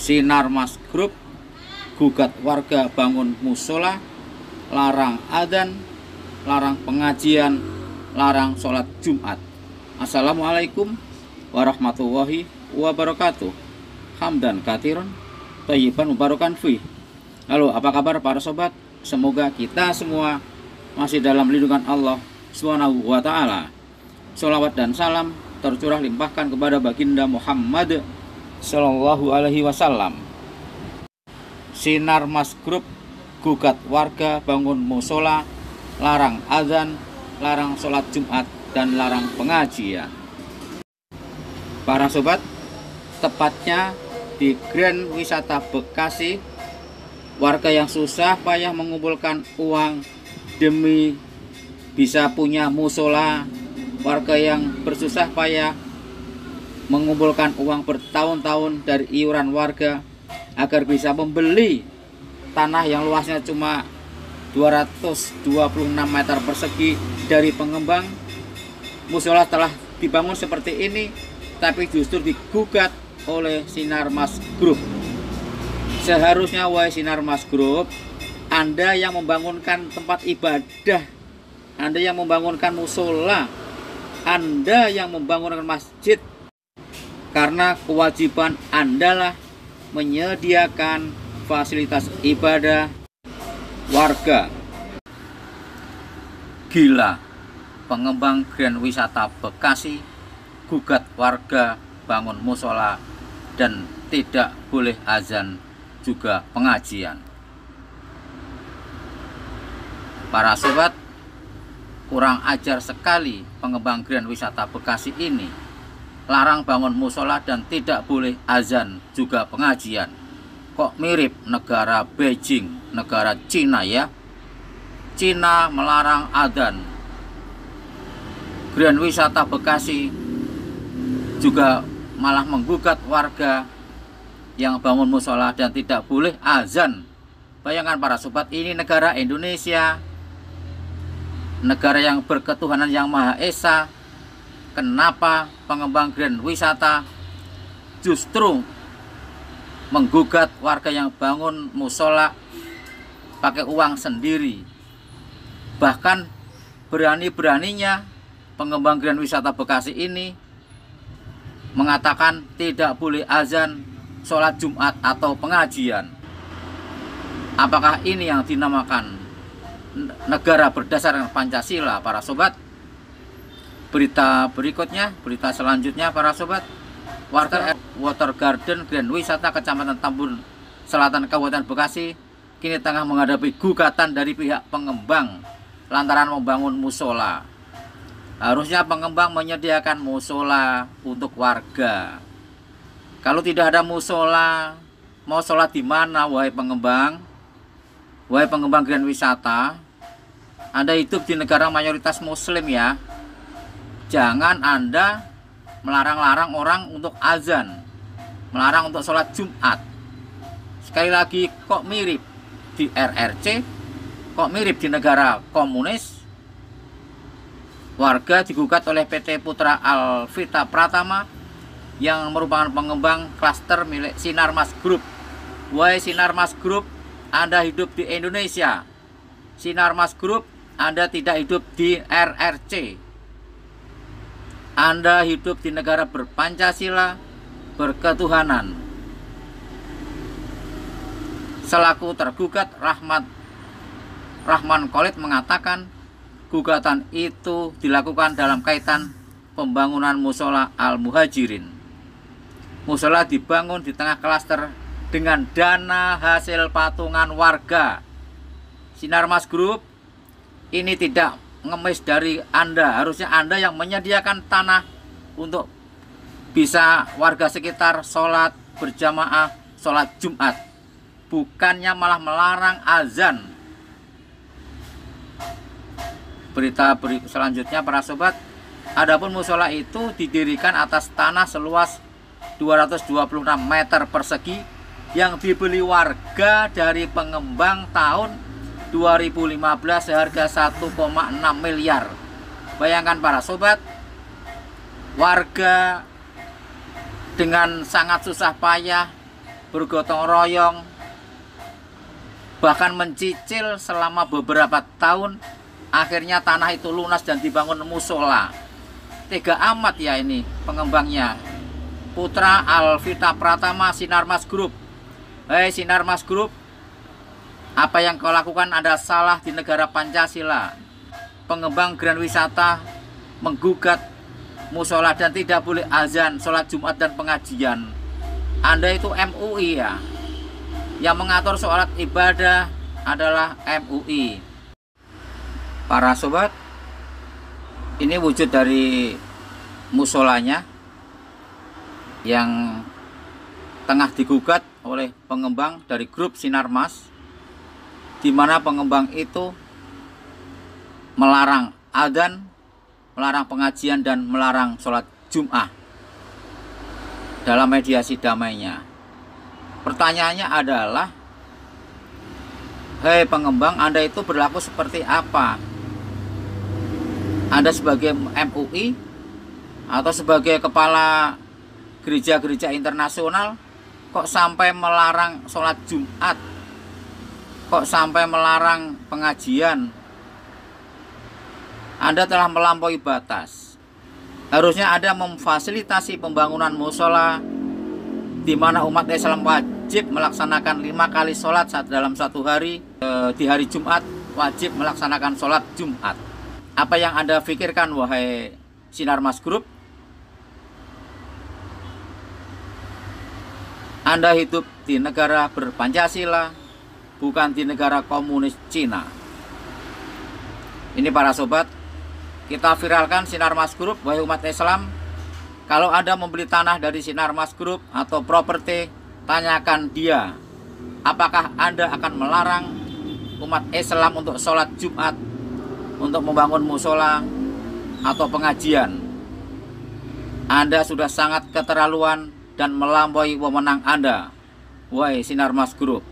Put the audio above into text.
Sinar Mas Group gugat warga bangun musola, larang adzan, larang pengajian, larang sholat Jumat. Assalamualaikum warahmatullahi wabarakatuh. Hamdan katsiran thayyiban mubarakan fi. Halo, apa kabar para sobat? Semoga kita semua masih dalam lindungan Allah Subhanahu wa ta'ala. Sholawat dan salam tercurah limpahkan kepada baginda Muhammad Sallallahu alaihi wasallam. Sinar Mas Group gugat warga bangun musola, larang adzan, larang sholat Jumat, dan larang pengajian. Para sobat, tepatnya di Grand Wisata Bekasi, warga yang susah payah mengumpulkan uang demi bisa punya musola, warga yang bersusah payah mengumpulkan uang bertahun-tahun dari iuran warga agar bisa membeli tanah yang luasnya cuma 226 meter persegi dari pengembang. Musola telah dibangun seperti ini, tapi justru digugat oleh Sinar Mas Group. Seharusnya wahai Sinar Mas Group, Anda yang membangunkan tempat ibadah, Anda yang membangunkan musola, Anda yang membangunkan masjid, karena kewajiban Anda lah menyediakan fasilitas ibadah warga. Gila, pengembang Grand Wisata Bekasi gugat warga bangun musola dan tidak boleh azan juga pengajian. Para sobat, kurang ajar sekali pengembang Grand Wisata Bekasi ini. Larang bangun musola dan tidak boleh azan juga pengajian. Kok mirip negara Beijing, negara Cina ya? Cina melarang adzan, Grand Wisata Bekasi juga malah menggugat warga yang bangun musola dan tidak boleh azan. Bayangkan para sobat, ini negara Indonesia, negara yang berketuhanan yang Maha Esa. Kenapa pengembang Grand Wisata justru menggugat warga yang bangun musola pakai uang sendiri? Bahkan berani-beraninya pengembang Grand Wisata Bekasi ini mengatakan tidak boleh azan, sholat Jumat, atau pengajian. Apakah ini yang dinamakan negara berdasarkan Pancasila, para sobat? Berita berikutnya, berita selanjutnya para sobat, warga Water Garden Grand Wisata Kecamatan Tambun Selatan Kabupaten Bekasi kini tengah menghadapi gugatan dari pihak pengembang lantaran membangun musola. Harusnya pengembang menyediakan musola untuk warga. Kalau tidak ada musola, mau sholat di mana wahai pengembang? Wahai pengembang Grand Wisata, Anda hidup di negara mayoritas muslim ya. Jangan Anda melarang-larang orang untuk azan, melarang untuk sholat Jumat. Sekali lagi, kok mirip di RRC, kok mirip di negara komunis. Warga digugat oleh PT Putra Alvita Pratama yang merupakan pengembang klaster milik Sinar Mas Group. Wahai Sinar Mas Group, Anda hidup di Indonesia. Sinar Mas Group, Anda tidak hidup di RRC. Anda hidup di negara berpancasila, berketuhanan. Selaku tergugat, Rahman Khalid mengatakan gugatan itu dilakukan dalam kaitan pembangunan musola Al-Muhajirin. Musola dibangun di tengah klaster dengan dana hasil patungan warga. Sinar Mas Group ini tidak ngemis dari Anda. Harusnya Anda yang menyediakan tanah untuk bisa warga sekitar sholat berjamaah, sholat Jumat, bukannya malah melarang azan. Berita selanjutnya para sobat, adapun musola itu didirikan atas tanah seluas 226 meter persegi yang dibeli warga dari pengembang tahun 2015 seharga 1,6 miliar. Bayangkan para sobat, warga dengan sangat susah payah bergotong royong, bahkan mencicil selama beberapa tahun. Akhirnya tanah itu lunas dan dibangun musola. Tega amat ya ini pengembangnya. Putra Alvita Pratama, Sinarmas Group. Hei Sinarmas Group, apa yang kau lakukan ada salah di negara Pancasila. Pengembang Grand Wisata menggugat musola dan tidak boleh azan, sholat Jumat dan pengajian. Anda itu MUI ya. Yang mengatur sholat ibadah adalah MUI. Para sobat, ini wujud dari musolanya yang tengah digugat oleh pengembang dari grup Sinarmas, di mana pengembang itu melarang adzan, melarang pengajian, dan melarang sholat Jum'ah dalam mediasi damainya. Pertanyaannya adalah, hei pengembang, Anda itu berlaku seperti apa? Anda sebagai MUI atau sebagai kepala gereja-gereja internasional kok sampai melarang sholat Jumat? Kok sampai melarang pengajian? Anda telah melampaui batas. Harusnya Anda memfasilitasi pembangunan musola, di mana umat Islam wajib melaksanakan 5 kali sholat dalam satu hari. Di hari Jumat wajib melaksanakan sholat Jumat. Apa yang Anda pikirkan, wahai Sinarmas Group? Anda hidup di negara berpancasila, bukan di negara komunis Cina. Ini para sobat, kita viralkan Sinarmas Group, wahai umat Islam. Kalau Anda membeli tanah dari Sinarmas Group atau properti, tanyakan dia, apakah Anda akan melarang umat Islam untuk sholat Jumat, untuk membangun musola atau pengajian? Anda sudah sangat keterlaluan dan melampaui wewenang Anda, wahai Sinarmas Group.